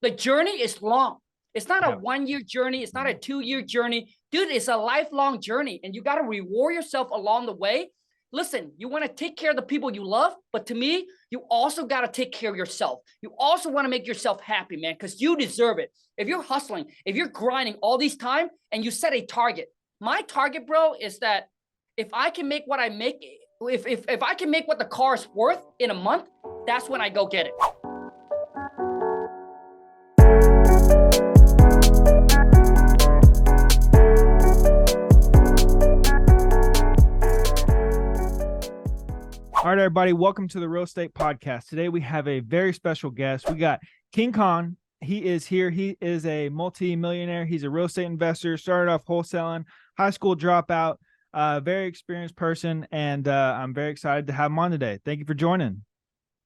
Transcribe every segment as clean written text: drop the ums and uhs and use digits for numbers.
The journey is long. It's not a Yeah. 1-year journey. It's not a 2-year journey. Dude, it's a lifelong journey. And you got to reward yourself along the way. Listen, you want to take care of the people you love, but to me, you also got to take care of yourself. You also want to make yourself happy, man, because you deserve it. If you're hustling, if you're grinding all this time and you set a target, my target, bro, is that if I can make what I make, if I can make what the car is worth in a month, that's when I go get it. All right, everybody, welcome to the Real Estate Podcast. Today we have a very special guest. We got Khang. He is here. He is a multi-millionaire. He's a real estate investor, started off wholesaling, high school dropout, very experienced person, and I'm very excited to have him on today. Thank you for joining.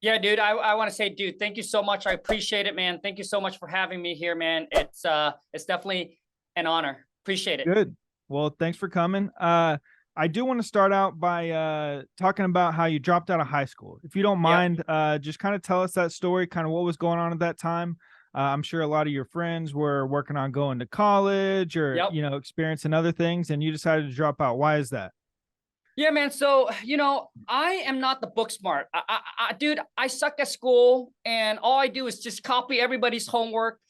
Yeah, dude, I want to say, dude, thank you so much. I appreciate it, man. Thank you so much for having me here, man. It's definitely an honor. Appreciate it. Good. Well, thanks for coming. I do want to start out by talking about how you dropped out of high school. If you don't mind, just kind of tell us that story, kind of what was going on at that time. I'm sure a lot of your friends were working on going to college or, experiencing other things, and you decided to drop out. Why is that? Yeah, man. So, I am not the book smart. Dude, I suck at school, and all I do is just copy everybody's homework.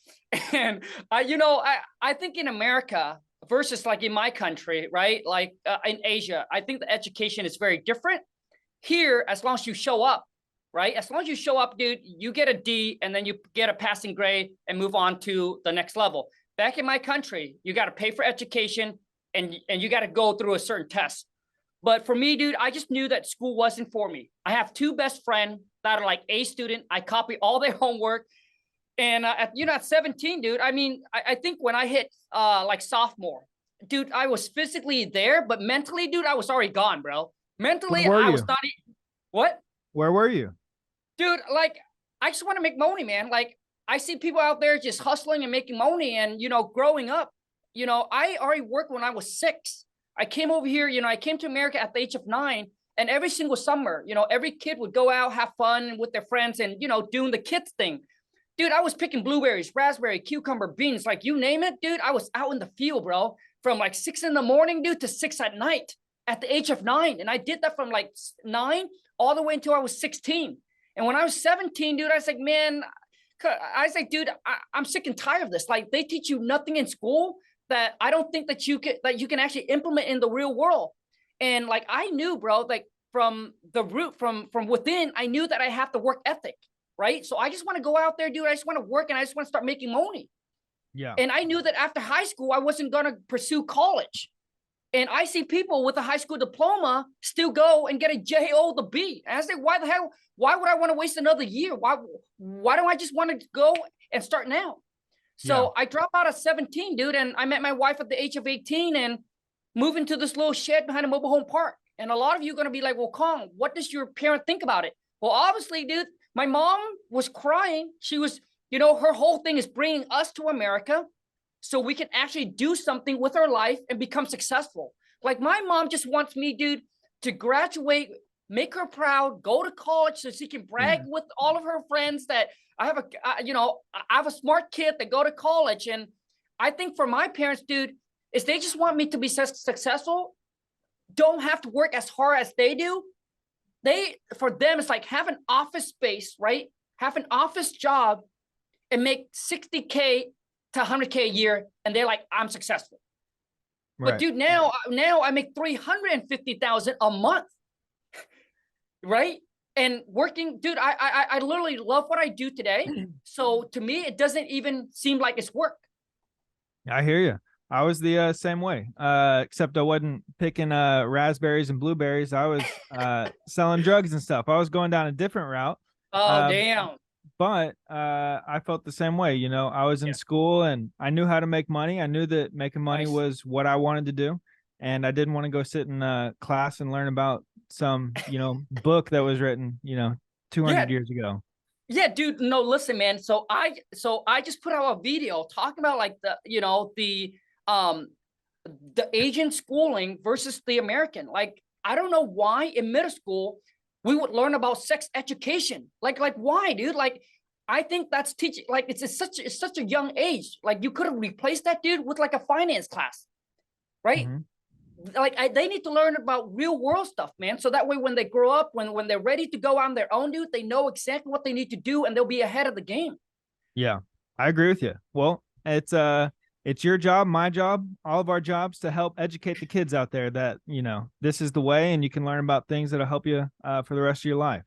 And, I think in America versus like in my country, right? Like in Asia, I think the education is very different. Here, as long as you show up, right? As long as you show up, dude, you get a D and then you get a passing grade and move on to the next level. Back in my country, you got to pay for education and you got to go through a certain test. But for me, dude, I just knew that school wasn't for me. I have two best friends that are like A student. I copy all their homework. And at 17, dude, I think when I hit like sophomore, dude, I was physically there, but mentally, dude, I was already gone, bro. Mentally, I was not. What? Where were you? Dude, like, I just want to make money, man. Like, I see people out there just hustling and making money. And, growing up, I already worked when I was 6. I came over here, I came to America at the age of 9. And every single summer, every kid would go out, have fun with their friends and, doing the kids thing. Dude, I was picking blueberries, raspberry, cucumber, beans, like you name it, dude. I was out in the field, bro, from like 6 in the morning, dude, to 6 at night at the age of 9. And I did that from like 9 all the way until I was 16. And when I was 17, dude, I was like, man, dude, I'm sick and tired of this. Like they teach you nothing in school that I don't think that you can actually implement in the real world. And like, I knew, bro, like from the root, from within, I knew that I have the work ethic. Right. So I just want to go out there, dude. I just want to work and I just want to start making money. Yeah. And I knew that after high school, I wasn't going to pursue college. And I see people with a high school diploma still go and get a J.O. the B. And I say, why the hell? Why would I want to waste another year? Why don't I just want to go and start now? So I dropped out at 17, dude. And I met my wife at the age of 18 and moved into this little shed behind a mobile home park. And a lot of you are going to be like, well, Khang, what does your parent think about it? Well, obviously, dude, my mom was crying. She was, her whole thing is bringing us to America so we can actually do something with our life and become successful. Like my mom just wants me, dude, to graduate, make her proud, go to college so she can brag with all of her friends that I have a smart kid that go to college. And I think for my parents, dude, is they just want me to be successful, don't have to work as hard as they do. For them, it's like have an office space, right? Have an office job and make $60K to $100K a year. And they're like, I'm successful. Right. But dude, now I make $350,000 a month, right? And working, dude, I literally love what I do today. So to me, it doesn't even seem like it's work. I hear you. I was the same way, except I wasn't picking raspberries and blueberries. I was selling drugs and stuff. I was going down a different route. Oh, damn. But I felt the same way. I was in school and I knew how to make money. I knew that making money was what I wanted to do. And I didn't want to go sit in class and learn about some, book that was written, 200 years ago. Yeah, dude. No, listen, man. So I just put out a video talking about like the Asian schooling versus the American. Like, I don't know why in middle school we would learn about sex education. Like why, dude? Like, I think that's teaching, like it's such a young age. Like you could have replaced that dude with like a finance class, right? Like they need to learn about real world stuff, man. So that way, when they grow up, when they're ready to go on their own, dude, they know exactly what they need to do, and they'll be ahead of the game. Yeah, I agree with you. Well, it's your job, my job, all of our jobs to help educate the kids out there that, this is the way and you can learn about things that'll help you for the rest of your life.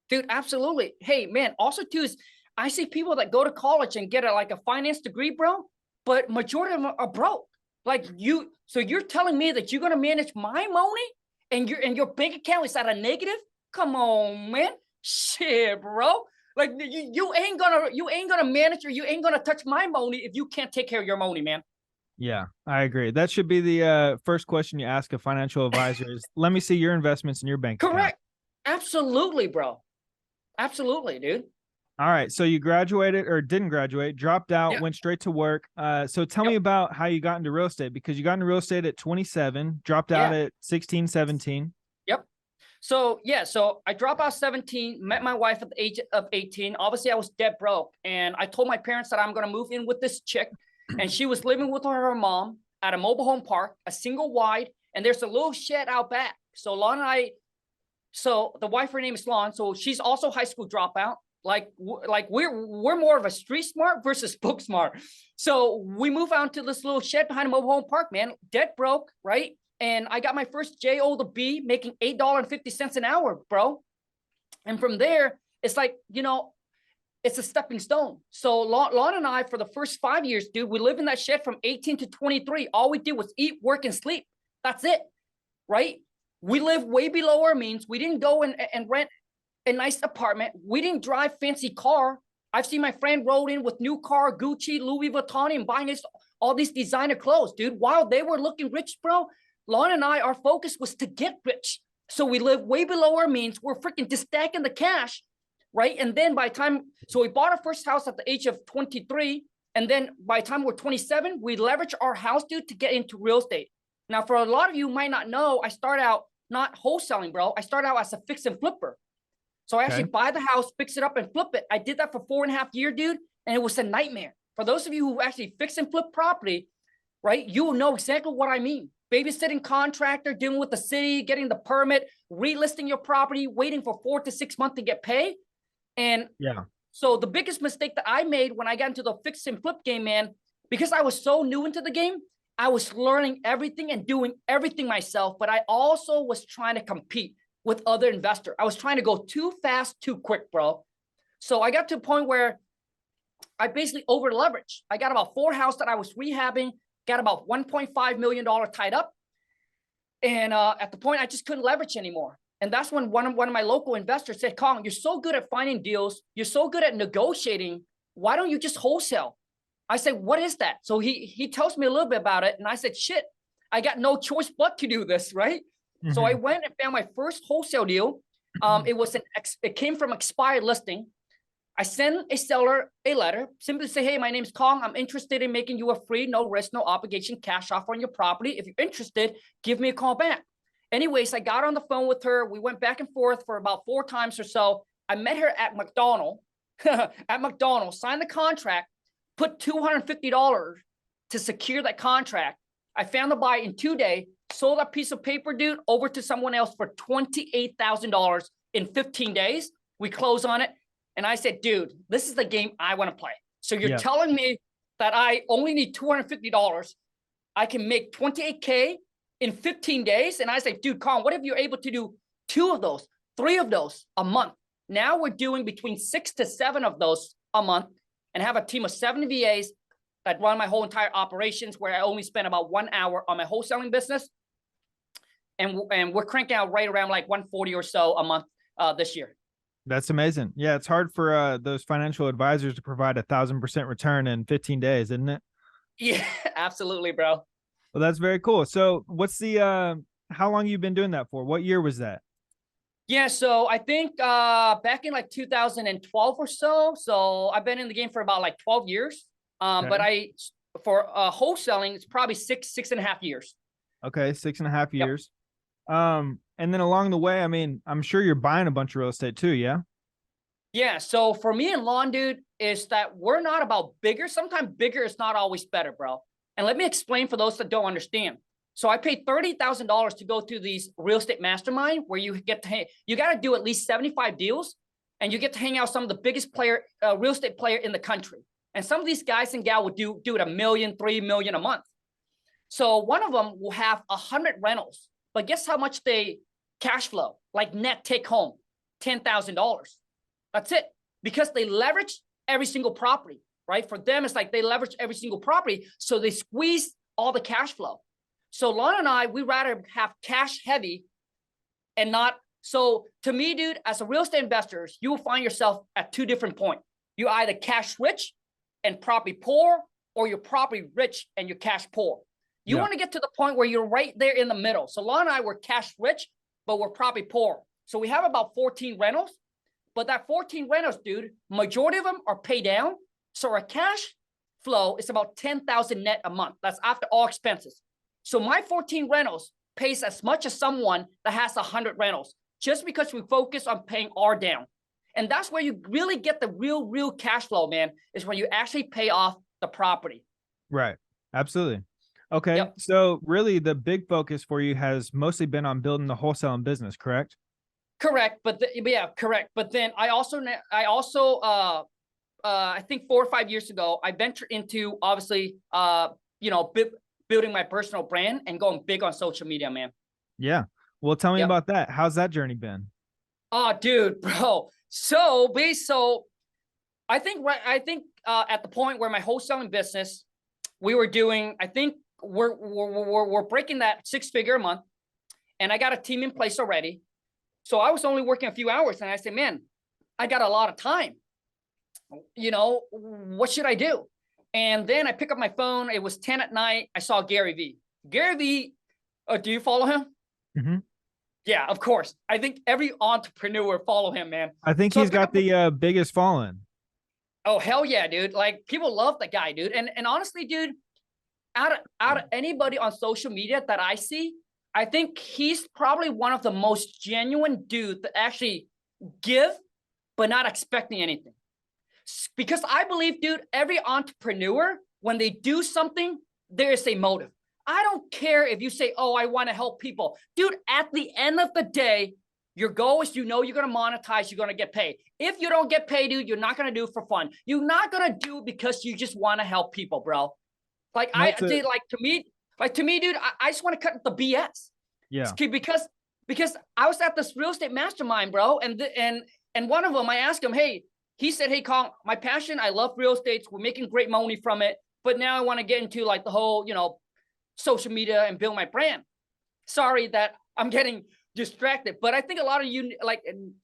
Dude, absolutely. Hey, man, also too is I see people that go to college and get like a finance degree, bro, but majority of them are broke. Like so you're telling me that you're gonna manage my money and your bank account is at a negative? Come on, man. Shit, bro. Like you ain't gonna manage, or you ain't gonna touch my money if you can't take care of your money, man. Yeah, I agree. That should be the first question you ask a financial advisor is, let me see your investments in your bank account. Correct. Absolutely, bro. Absolutely, dude. All right. So you graduated or didn't graduate, dropped out, Yeah. went straight to work. So tell me about how you got into real estate, because you got into real estate at 27, dropped out at 16, 17. Yep. So I dropped out 17, met my wife at the age of 18. Obviously, I was dead broke. And I told my parents that I'm going to move in with this chick. And she was living with her mom at a mobile home park, a single wide. And there's a little shed out back. So the wife, her name is Lon. So she's also high school dropout. Like we're more of a street smart versus book smart. So we move out to this little shed behind a mobile home park, man, dead broke, right? And I got my first JO to B, making $8.50 an hour, bro. And from there, it's like, it's a stepping stone. So Lon and I, for the first 5 years, dude, we lived in that shed from 18 to 23. All we did was eat, work, and sleep. That's it, right? We lived way below our means. We didn't go and rent a nice apartment. We didn't drive fancy car. I've seen my friend roll in with new car, Gucci, Louis Vuitton, and buying all these designer clothes, dude. While they were looking rich, bro, Lon and I, our focus was to get rich. So we live way below our means. We're freaking just stacking the cash, right? And then so we bought our first house at the age of 23. And then by the time we're 27, we leverage our house, dude, to get into real estate. Now, for a lot of you might not know, I start out not wholesaling, bro. I started out as a fix and flipper. So I actually buy the house, fix it up, and flip it. I did that for 4.5 years, dude, and it was a nightmare. For those of you who actually fix and flip property, right, you will know exactly what I mean. Babysitting contractor, dealing with the city, getting the permit, relisting your property, waiting for 4 to 6 months to get paid. And so the biggest mistake that I made when I got into the fix and flip game, man, because I was so new into the game, I was learning everything and doing everything myself, but I also was trying to compete with other investors. I was trying to go too fast, too quick, bro. So I got to a point where I basically over leveraged. I got about 4 houses that I was rehabbing, got about $1.5 million tied up. And at the point, I just couldn't leverage anymore. And that's when one of my local investors said, Khang, you're so good at finding deals. You're so good at negotiating. Why don't you just wholesale? I said, what is that? So he tells me a little bit about it. And I said, shit, I got no choice but to do this, right? Mm-hmm. So I went and found my first wholesale deal. It came from expired listing. I sent a seller a letter, simply say, hey, my name's Khang. I'm interested in making you a free, no risk, no obligation cash offer on your property. If you're interested, give me a call back. Anyways, I got on the phone with her. We went back and forth for about 4 times or so. I met her at McDonald's, signed the contract, put $250 to secure that contract. I found the buyer in 2 days, sold that piece of paper, dude, over to someone else for $28,000 in 15 days. We closed on it. And I said, dude, this is the game I want to play. So you're telling me that I only need $250. I can make $28K in 15 days. And I said, dude, Khang, what if you're able to do 2 of those, 3 of those a month? Now we're doing between 6 to 7 of those a month and have a team of 7 VAs that run my whole entire operations, where I only spend about 1 hour on my wholesaling business. And we're cranking out right around like 140 or so a month this year. That's amazing. Yeah, it's hard for those financial advisors to provide 1,000% return in 15 days, isn't it? Yeah, absolutely, bro. Well, that's very cool. So what's how long you been doing that for? What year was that? Yeah, so I think back in like 2012 or so. So I've been in the game for about like 12 years. But for wholesaling, it's probably 6.5 years. Okay, 6.5 years. And then along the way, I mean, I'm sure you're buying a bunch of real estate too, yeah? Yeah. So for me and Lon, dude, is that we're not about bigger. Sometimes bigger is not always better, bro. And let me explain for those that don't understand. So I paid $30,000 to go to these real estate mastermind where you get to you got to do at least 75 deals, and you get to hang out with some of the biggest real estate player in the country. And some of these guys and gal would do it $1 million, $3 million a month. So one of them will have 100 rentals, but guess how much they cash flow, like net take home, $10,000. That's it, because they leverage every single property, right? For them, it's like they leverage every single property, so they squeeze all the cash flow. So Lon and I, we rather have cash heavy and not. So to me, dude, as a real estate investor, you will find yourself at two different points. You either cash rich and property poor, or you're property rich and you're cash poor. You want to get to the point where you're right there in the middle. So Lon and I were cash rich, but we're property poor. So we have about 14 rentals, but that 14 rentals, dude, majority of them are paid down. So our cash flow is about 10,000 net a month. That's after all expenses. So my 14 rentals pays as much as someone that has 100 rentals, just because we focus on paying R down. And that's where you really get the real cash flow, man, is when you actually pay off the property. Right. Absolutely. Okay. Yep. So really the big focus for you has mostly been on building the wholesaling business, correct? Correct. But yeah, correct. But then I also I think 4 or 5 years ago, I ventured into obviously, building my personal brand and going big on social media, man. Yeah. Well, tell me about that. How's that journey been? Oh, dude, bro. So I think at the point where my wholesaling business, we were doing, I think we're breaking that 6-figure a month, and I got a team in place already. So I was only working a few hours, and I said, man, I got a lot of time. What should I do? And then I pick up my phone. It was 10 at night. I saw Gary V. Gary V, do you follow him? Mm-hmm. Yeah, of course. I think every entrepreneur follow him, man. I think he's got the biggest following. Oh, hell yeah, dude. Like, people love that guy, dude. And honestly, dude, out of anybody on social media that I see, I think he's probably one of the most genuine dudes that actually give, but not expecting anything. Because I believe, dude, every entrepreneur, when they do something, there is a motive. I don't care if you say, oh, I want to help people. Dude, at the end of the day, your goal is, you're going to monetize, you're going to get paid. If you don't get paid, dude, you're not going to do it for fun. You're not going to do it because you just want to help people, bro. Like, to me, dude, I just want to cut the BS. Yeah. Because I was at this real estate mastermind, bro. And one of them, I asked him, he said, hey, Khang, my passion, I love real estate. We're making great money from it. But now I want to get into like the whole, social media and build my brand. Sorry that I'm getting distracted, but I think a lot of you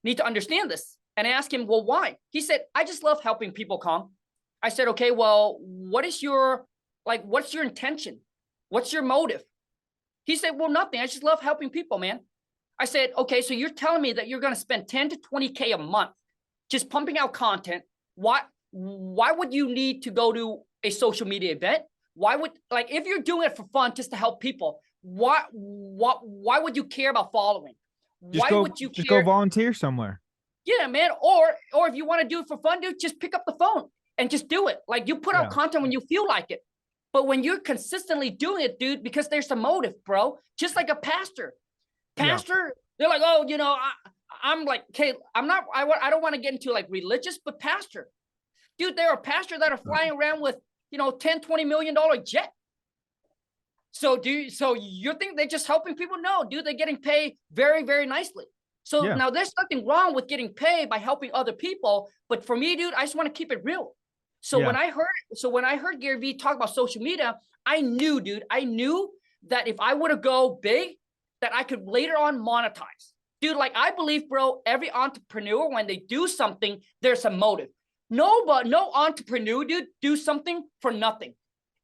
need to understand this. And I asked him, well, why? He said, I just love helping people, Khang. I said, okay, well, what's your intention? What's your motive? He said, well, nothing. I just love helping people, man. I said, okay, so you're telling me that you're going to spend 10 to 20K a month just pumping out content. Why would you need to go to a social media event? Why would, if you're doing it for fun, just to help people, why would you care about following? Would you just go volunteer somewhere? Yeah, man. Or if you want to do it for fun, dude, just pick up the phone and just do it. Like, you put out content when you feel like it. But when you're consistently doing it, dude, because there's a motive, bro, just like a pastor, they're like, oh, I'm like, okay, I don't want to get into like religious, but pastor, dude, there are pastors that are flying around with, $10-20 million jet. So you think they're just helping people? No, dude, they're getting paid very, very nicely. So now there's nothing wrong with getting paid by helping other people. But for me, dude, I just want to keep it real. So when I heard Gary V talk about social media, I knew that if I were to go big, that I could later on monetize. Dude, like, I believe, bro, every entrepreneur, when they do something, there's a motive. No entrepreneur, dude, do something for nothing.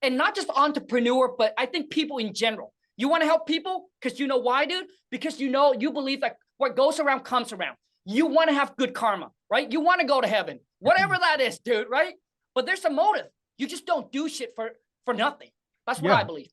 And not just entrepreneur, but I think people in general. You want to help people because you know why, dude? Because you believe that what goes around comes around. You want to have good karma, right? You want to go to heaven, whatever that is, dude, right? But there's a motive. You just don't do shit for nothing. That's what I believe.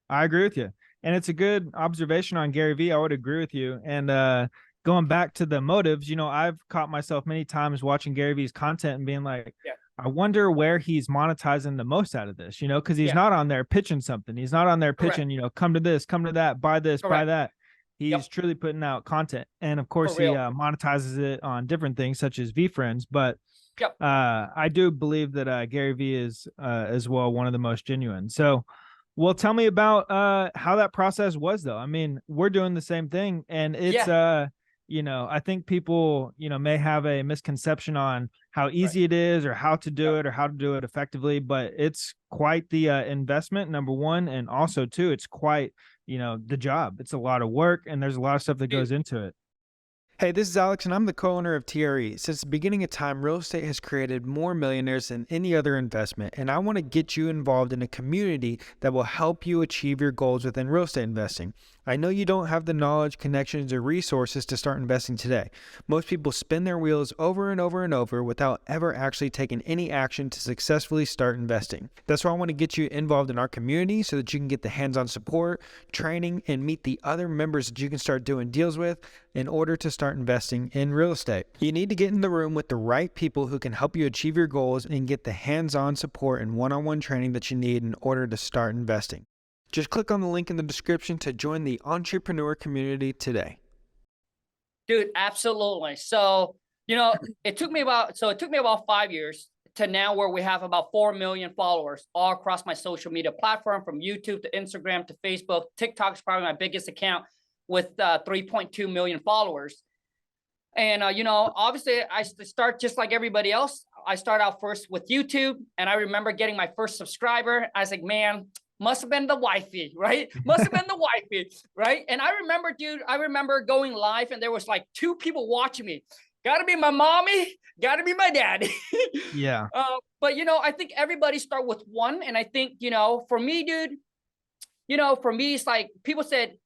I agree with you. And it's a good observation on Gary V. I would agree with you. And, going back to the motives, I've caught myself many times watching Gary Vee's content and being like, Yeah. I wonder where he's monetizing the most out of this, because he's Yeah. not on there pitching something. He's not on there Correct. pitching, come to this, come to that, buy this, buy Correct. that. He's Yep. truly putting out content. And of course, For he real. monetizes it on different things such as VFriends. But Yep. I do believe that Gary Vee is as well one of the most genuine. So, well, tell me about how that process was, though. I mean, we're doing the same thing, and it's I think people may have a misconception on how easy it is, or how to do it, or how to do it effectively. But it's quite the investment, number one, and also two, it's quite the job. It's a lot of work, and there's a lot of stuff that goes into it. Hey, this is Alex, and I'm the co-owner of TRE. Since the beginning of time, real estate has created more millionaires than any other investment, and I want to get you involved in a community that will help you achieve your goals within real estate investing. I know you don't have the knowledge, connections, or resources to start investing today. Most people spin their wheels over and over and over without ever actually taking any action to successfully start investing. That's why I want to get you involved in our community so that you can get the hands-on support, training, and meet the other members that you can start doing deals with in order to start investing in real estate. You need to get in the room with the right people who can help you achieve your goals and get the hands-on support and one-on-one training that you need in order to start investing. Just click on the link in the description to join the enTREpreneur community today. Dude, absolutely. So, it took me about 5 years to now where we have about 4 million followers all across my social media platform, from YouTube to Instagram to Facebook. TikTok is probably my biggest account with 3.2 million followers. And, obviously I start just like everybody else. I start out first with YouTube, and I remember getting my first subscriber. I was like, man, must have been the wifey, right? Must have been the wifey, right? And I remember going live, and there was like 2 people watching me. Gotta be my mommy, gotta be my daddy. Yeah. But I think everybody start with one. And I think, for me, dude, for me, it's like people said,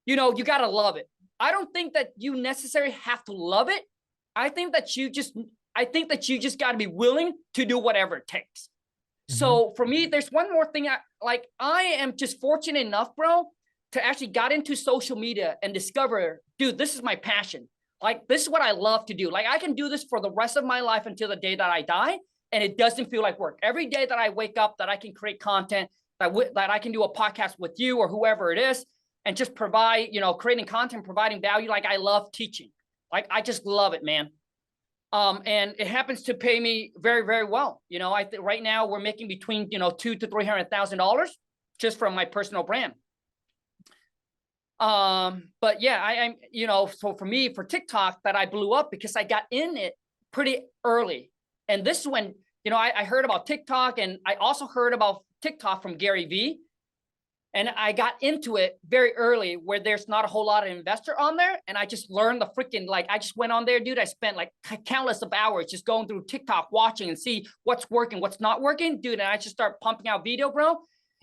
you gotta love it. I don't think that you necessarily have to love it. I think that you just gotta be willing to do whatever it takes. So for me, there's one more thing. I am just fortunate enough, bro, to actually got into social media and discover, dude, this is my passion. Like, this is what I love to do. Like, I can do this for the rest of my life until the day that I die, and it doesn't feel like work. Every day that I wake up, that I can create content, that I can do a podcast with you or whoever it is, and just provide, creating content, providing value. Like, I love teaching. Like, I just love it, man. And it happens to pay me very, very well. I think right now we're making between, $200,000 to $300,000 just from my personal brand. But yeah, I'm, so for me, for TikTok, that I blew up because I got in it pretty early. And this is when, I heard about TikTok, and I also heard about TikTok from Gary Vee. And I got into it very early, where there's not a whole lot of investor on there. And I just learned the freaking, I just went on there, dude. I spent like countless of hours just going through TikTok, watching and see what's working, what's not working, dude. And I just start pumping out video, bro.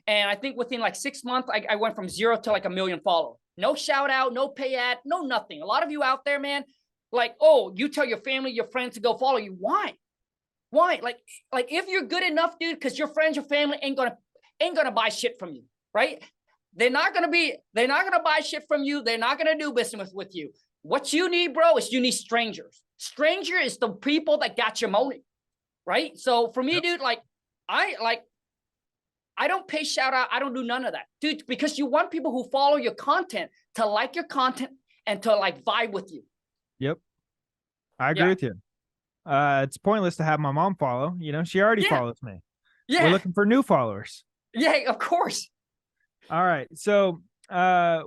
And I think within like 6 months, I went from 0 to like 1 million followers. No shout out, no pay ad, no nothing. A lot of you out there, man, like, oh, you tell your family, your friends to go follow you. Why? Like if you're good enough, dude, because your friends, your family ain't gonna buy shit from you. Right? They're not gonna buy shit from you. They're not gonna do business with you. What you need, bro, is you need strangers. Stranger is the people that got your money, right? So for me, dude, I don't pay shout out. I don't do none of that, dude, because you want people who follow your content to like your content and to vibe with you. Yep. I agree with you. It's pointless to have my mom follow. She already follows me. Yeah. We're looking for new followers. Yeah, of course. All right. So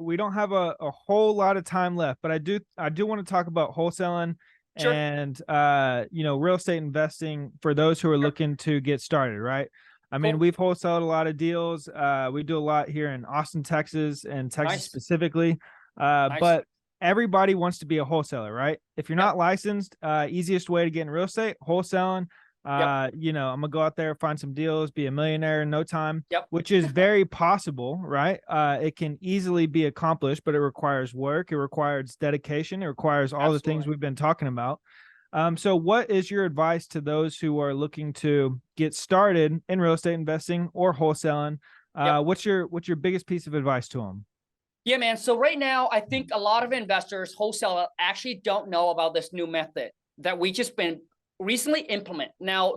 we don't have a whole lot of time left, but I do want to talk about wholesaling and real estate investing for those who are looking to get started, right? I mean, we've wholesaled a lot of deals. We do a lot here in Austin, Texas, and Texas specifically. But everybody wants to be a wholesaler, right? If you're not licensed, easiest way to get in real estate, wholesaling. I'm gonna go out there, find some deals, be a millionaire in no time, which is very possible, right? It can easily be accomplished, but it requires work, it requires dedication, it requires all the things we've been talking about. So what is your advice to those who are looking to get started in real estate investing or wholesaling? What's your biggest piece of advice to them? Yeah, man. So right now, I think a lot of investors, wholesalers, actually don't know about this new method that we just been recently implement. Now,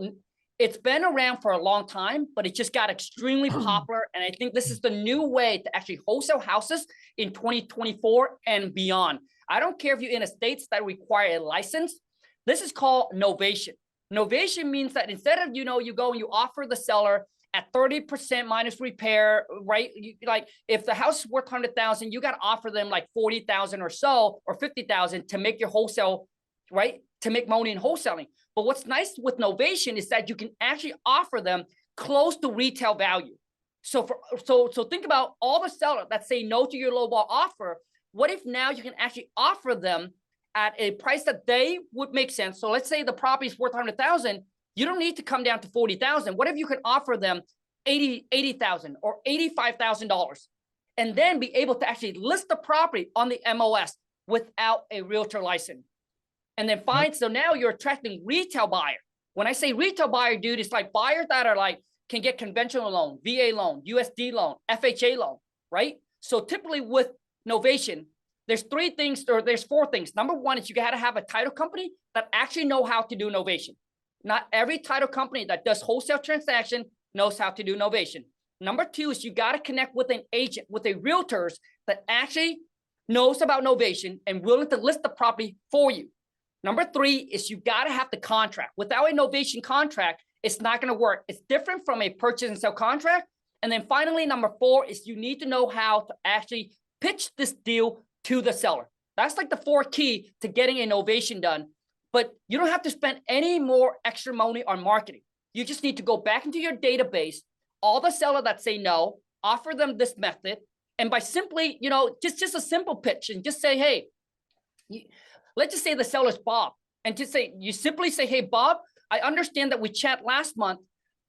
it's been around for a long time, but it just got extremely popular. And I think this is the new way to actually wholesale houses in 2024 and beyond. I don't care if you're in a states that require a license. This is called novation. Novation means that instead of, you go and you offer the seller at 30% minus repair, right? Like if the house is worth 100,000, you got to offer them like 40,000 or so, or 50,000 to make your wholesale, right? To make money in wholesaling. But what's nice with novation is that you can actually offer them close to retail value. So think about all the sellers that say no to your lowball offer. What if now you can actually offer them at a price that they would make sense? So let's say the property is worth 100,000. You don't need to come down to 40,000. What if you can offer them 80,000 or $85,000 and then be able to actually list the property on the MLS without a realtor license? And then so now you're attracting retail buyer. When I say retail buyer, dude, it's like buyers that are like, can get conventional loan, VA loan, USD loan, FHA loan, right? So typically with novation, there's there's four things. Number one is you got to have a title company that actually know how to do novation. Not every title company that does wholesale transaction knows how to do novation. Number two is you got to connect with an agent, with a realtors that actually knows about novation and willing to list the property for you. Number three is you got to have the contract. Without a novation contract, it's not going to work. It's different from a purchase and sell contract. And then finally, number four is you need to know how to actually pitch this deal to the seller. That's like the four key to getting a novation done. But you don't have to spend any more extra money on marketing. You just need to go back into your database, all the sellers that say no, offer them this method. And by simply, just a simple pitch and just say, hey, let's just say the seller's Bob. And you simply say, hey, Bob, I understand that we chat last month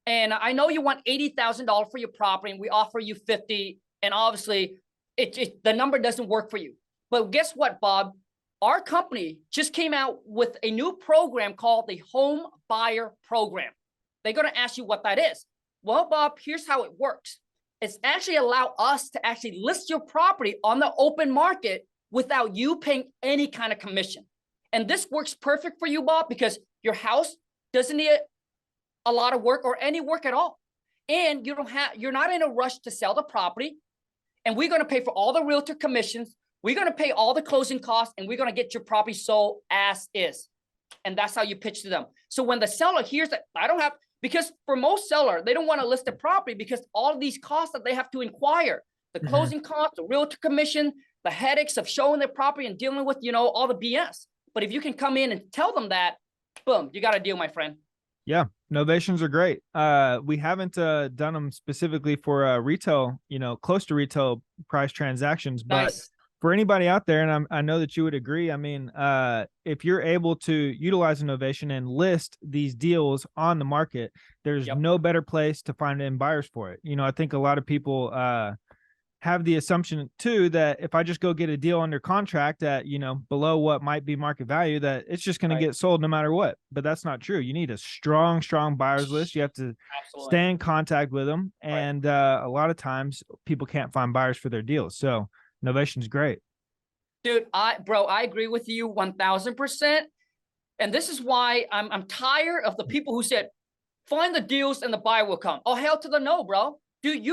and I know you want $80,000 for your property and we offer you 50. And obviously the number doesn't work for you. But guess what, Bob? Our company just came out with a new program called the Home Buyer Program. They're going to ask you what that is. Well, Bob, here's how it works. It's actually allow us to actually list your property on the open market without you paying any kind of commission. And this works perfect for you, Bob, because your house doesn't need a lot of work or any work at all. And you're not in a rush to sell the property. And we're going to pay for all the realtor commissions. We're going to pay all the closing costs and we're going to get your property sold as is. And that's how you pitch to them. So when the seller hears that because for most seller, they don't want to list the property because all of these costs that they have to inquire, the closing costs, the realtor commission, the headaches of showing their property and dealing with, all the BS. But if you can come in and tell them that, boom, you got a deal, my friend. Yeah, novations are great. We haven't done them specifically for retail, close to retail price transactions, but Nice. For anybody out there, and I know that you would agree, I mean, if you're able to utilize innovation and list these deals on the market, there's no better place to find in buyers for it. I think a lot of people have the assumption too that if I just go get a deal under contract at, below what might be market value, that it's just going to get sold no matter what. But that's not true. You need a strong buyers list. You have to stay in contact with them. And a lot of times people can't find buyers for their deals. So innovation is great. Dude, I agree with you 1000%. And this is why I'm tired of the people who said, find the deals and the buyer will come. Oh, hell to the no, bro. Dude,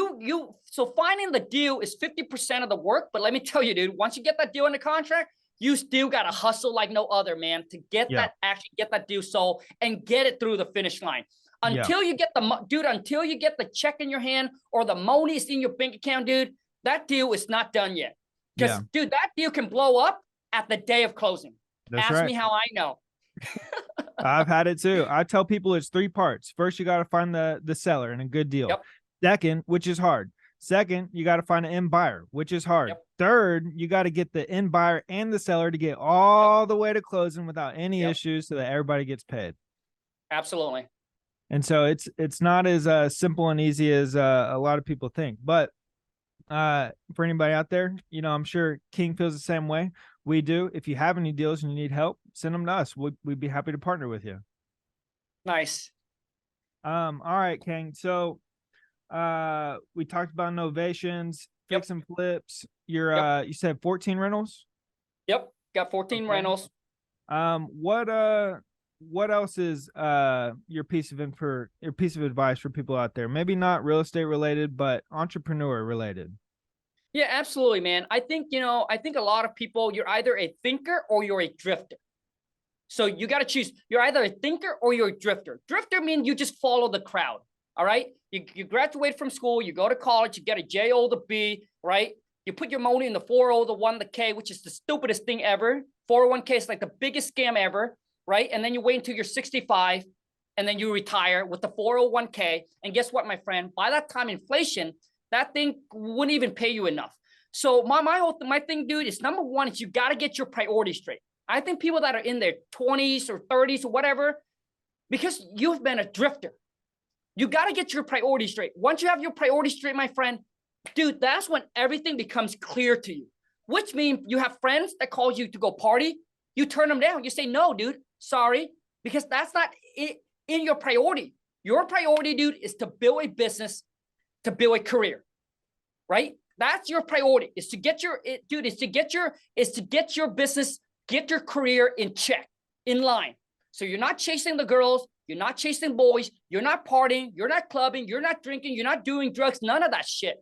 so finding the deal is 50% of the work. But let me tell you, dude, once you get that deal in the contract, you still got to hustle like no other, man, to get actually get that deal sold and get it through the finish line. Until you get until you get the check in your hand or the money is in your bank account, dude, that deal is not done yet. Because, dude, that deal can blow up at the day of closing. Ask me how I know. I've had it too. I tell people it's 3 parts. First, you got to find the seller and a good deal. Second, which is hard. Second, you got to find an end buyer, which is hard. Third, you got to get the end buyer and the seller to get all the way to closing without any issues so that everybody gets paid. Absolutely. And so it's not as simple and easy as a lot of people think. But for anybody out there, I'm sure King feels the same way. We do. If you have any deals and you need help, send them to us. We'd be happy to partner with you. Nice. All right, Khang. So we talked about innovations. fix and flips. You're Yep. you said 14 rentals? Yep. Got 14 Okay. rentals. What else is your piece of advice for people out there? Maybe not real estate related, but entrepreneur related. Yeah, absolutely, man. I think, I think a lot of people, you're either a thinker or you're a drifter. So you got to choose. You're either a thinker or you're a drifter. Drifter means you just follow the crowd. All right. You graduate from school, you go to college, you get a J.O. to B, right? You put your money in the 401, the 1, the K, which is the stupidest thing ever. 401k is like the biggest scam ever, right? And then you wait until you're 65 and then you retire with the 401k. And guess what, my friend? By that time, inflation, that thing wouldn't even pay you enough. So my thing, dude, is number one is you got to get your priorities straight. I think people that are in their 20s or 30s or whatever, because you've been a drifter, you got to get your priorities straight. Once you have your priorities straight, my friend, dude, that's when everything becomes clear to you, which means you have friends that call you to go party. You turn them down. You say, no, dude, sorry, because that's not in your priority. Your priority, dude, is to build a business, to build a career, right? That's your priority, is to get your business, get your career in check, in line. So you're not chasing the girls, you're not chasing boys, you're not partying, you're not clubbing, you're not drinking, you're not doing drugs, none of that shit.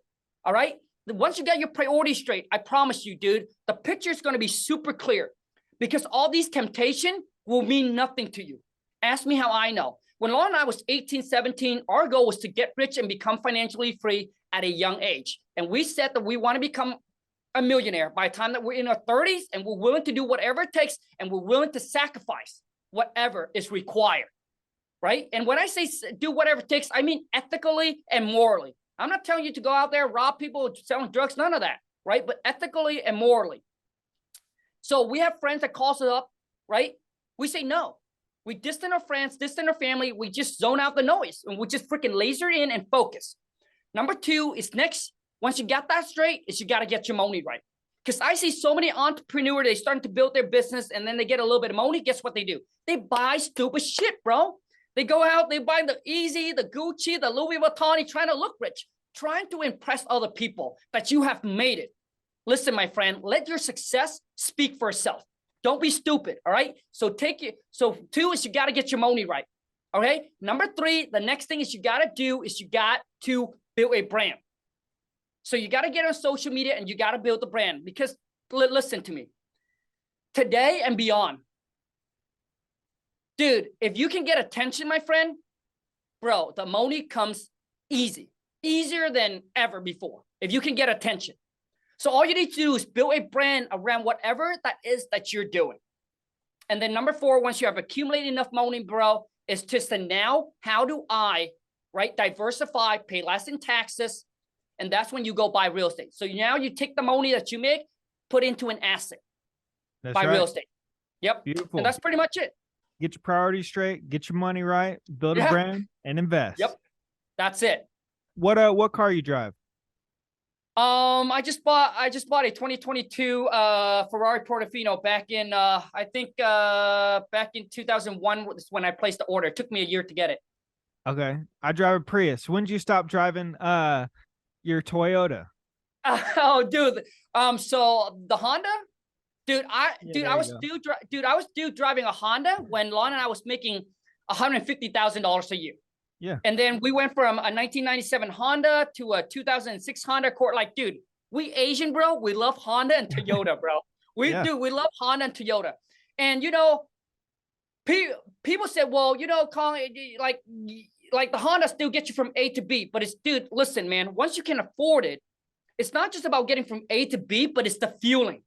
All right? Once you get your priorities straight, I promise you, dude, the picture is going to be super clear, because all these temptation will mean nothing to you. Ask me how I know. When Laura and I was 18, 17, our goal was to get rich and become financially free at a young age. And we said that we want to become a millionaire by the time that we're in our 30s, and we're willing to do whatever it takes, and we're willing to sacrifice whatever is required, right? And when I say do whatever it takes, I mean ethically and morally. I'm not telling you to go out there, rob people, selling drugs, none of that, right? But ethically and morally. So we have friends that calls us up, right? We say no. We distance our friends, distance our family. We just zone out the noise, and we just freaking laser in and focus. Number two is next. Once you got that straight, is you got to get your money right. Because I see so many entrepreneurs, they starting to build their business, and then they get a little bit of money. Guess what they do? They buy stupid shit, bro. They go out, they buy the Easy, the Gucci, the Louis Vuitton, trying to look rich, trying to impress other people that you have made it. Listen, my friend, let your success speak for itself. Don't be stupid, all right? So two is you got to get your money right, okay? Number three, the next thing is you got to do is you got to build a brand. So you got to get on social media and you got to build the brand, because listen to me, today and beyond, dude, if you can get attention, my friend, bro, the money comes easier than ever before, if you can get attention. So all you need to do is build a brand around whatever that is that you're doing. And then number four, once you have accumulated enough money, bro, is just to now, how do I, right, diversify, pay less in taxes, and that's when you go buy real estate. So now you take the money that you make, put into an asset, buy real estate. Yep. Beautiful. And that's pretty much it. Get your priorities straight, get your money right, build a brand, and invest. Yep. That's it. What car you drive? I just bought a 2022 Ferrari Portofino back in back in 2001 was when I placed the order. It took me a year to get it. Okay. I drive a Prius. When did you stop driving your Toyota? Oh, dude. So the Honda, dude, I was driving a Honda when Lon and I was making $150,000 a year. Yeah. And then we went from a 1997 Honda to a 2006 Honda Accord. Like, dude, we Asian, bro. We love Honda and Toyota, bro. We love Honda and Toyota. And, people said, well, Khang, like the Honda still gets you from A to B. But it's, dude, listen, man, once you can afford it, it's not just about getting from A to B, but it's the fueling.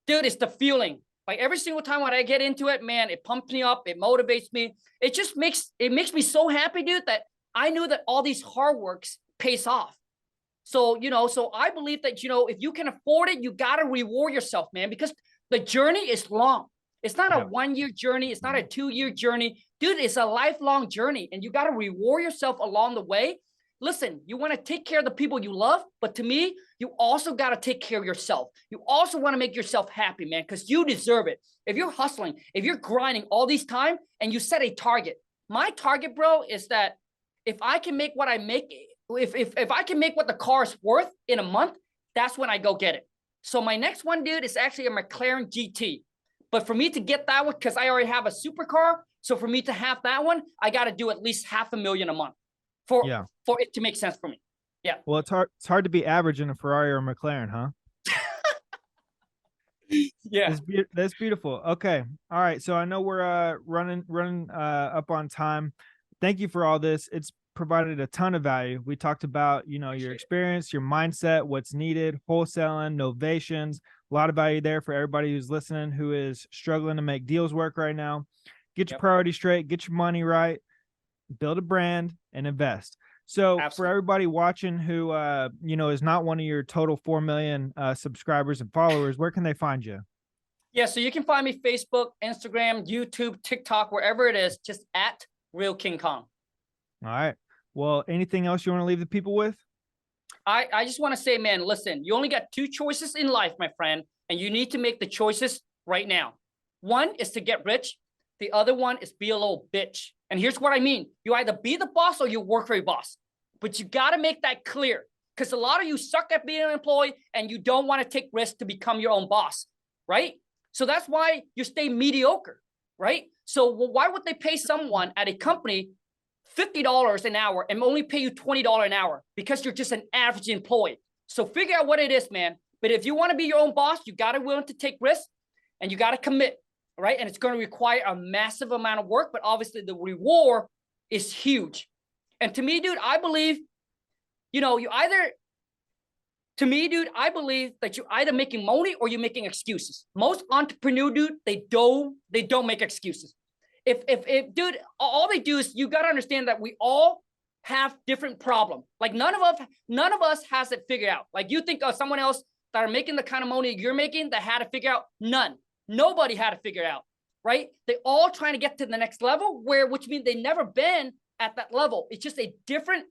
Dude, it's the fueling. Like every single time when I get into it, man, it pumps me up. It motivates me. It just makes me so happy, dude, that I knew that all these hard works pays off. So, so I believe that, if you can afford it, you got to reward yourself, man, because the journey is long. It's not a 1 year journey. It's not a 2 year journey. Dude, it's a lifelong journey, and you got to reward yourself along the way. Listen, you want to take care of the people you love, but to me, you also got to take care of yourself. You also want to make yourself happy, man, because you deserve it. If you're hustling, if you're grinding all these time and you set a target, my target, bro, is that if I can make what I make, if I can make what the car is worth in a month, that's when I go get it. So my next one, dude, is actually a McLaren GT. But for me to get that one, because I already have a supercar, so for me to have that one, I got to do at least $500,000 a month for it to make sense for me. Yeah. Well, it's hard to be average in a Ferrari or a McLaren, huh? Yeah. That's beautiful. Okay. All right. So I know we're running up on time. Thank you for all this. It's provided a ton of value. We talked about, your experience, your mindset, what's needed, wholesaling, novations, a lot of value there for everybody who's listening, who is struggling to make deals work right now. Get your priorities straight, get your money right, build a brand, and invest. So for everybody watching who, is not one of your total 4 million subscribers and followers, where can they find you? Yeah, so you can find me Facebook, Instagram, YouTube, TikTok, wherever it is, just at Real King Khang. All right. Well, anything else you want to leave the people with? I just want to say, man, listen, you only got 2 choices in life, my friend, and you need to make the choices right now. One is to get rich. The other one is be a little bitch. And here's what I mean. You either be the boss or you work for a boss. But you got to make that clear, because a lot of you suck at being an employee and you don't want to take risks to become your own boss, right? So that's why you stay mediocre, right? So why would they pay someone at a company $50 an hour and only pay you $20 an hour? Because you're just an average employee. So figure out what it is, man. But if you want to be your own boss, you got to be willing to take risks and you got to commit, right? And it's going to require a massive amount of work, but obviously the reward is huge. And to me, dude, I believe, I believe that you're either making money or you're making excuses. Most entrepreneurs, dude, they don't make excuses. If dude, all they do is, you got to understand that we all have different problems. Like none of us has it figured out. Like you think of someone else that are making the kind of money you're making that had to figure out. Nobody had to figure it out, right? They all trying to get to the next level, which means they never been at that level. It's just a different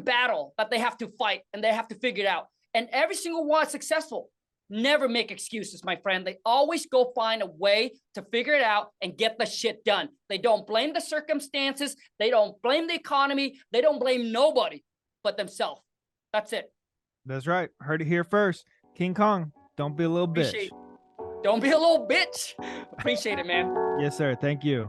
battle that they have to fight and they have to figure it out. And every single one is successful. Never make excuses, my friend. They always go find a way to figure it out and get the shit done. They don't blame the circumstances. They don't blame the economy. They don't blame nobody but themselves. That's it. That's right. Heard it here first. King Khang, don't be a little bitch. Don't be a little bitch. Appreciate it, man. Yes, sir. Thank you.